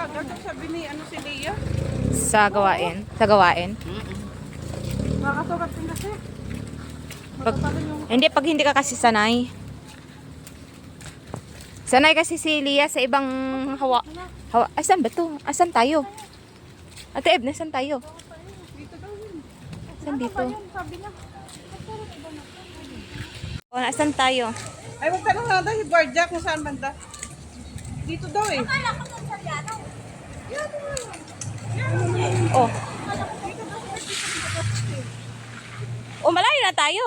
Dapat sabi ni ano si Leah. Sa gawain. Sa gawain. Nakakasukat din kasi. Pag, Matatalo yung... pag hindi ka kasi sanay. Sanay kasi si Leah sa ibang hawa. Asan ba to? Asan tayo? Ate Eb, nasan tayo? Dito daw yun. Saan dito? Ano ba yun? Sabi niya. O, nasan tayo? Ay, magtanong na daw si Guardia kung saan banda. Dito daw eh. Oh. Oh, malayo na tayo.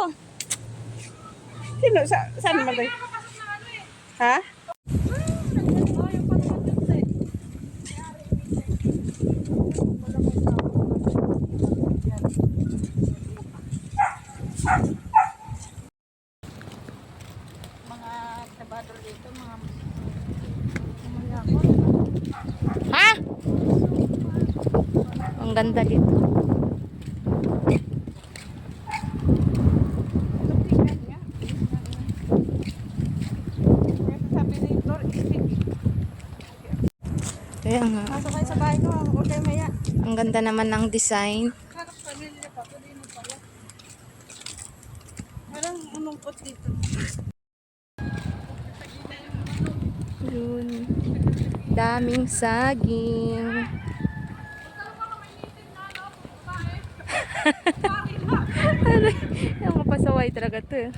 Sino? Saan banda? Ha? Mga trabador dito, mga Ha? Ang ganda dito. Sabi ni Flor, isip. Kaya nga. Pasok kayo sa bahay ko. Huwag kayo maya. Ang ganda naman ng design. Harap pamilya pa. Pwede mo pala. Parang umungkot dito. Yun. Daming saging. Yung mapasaway talaga to.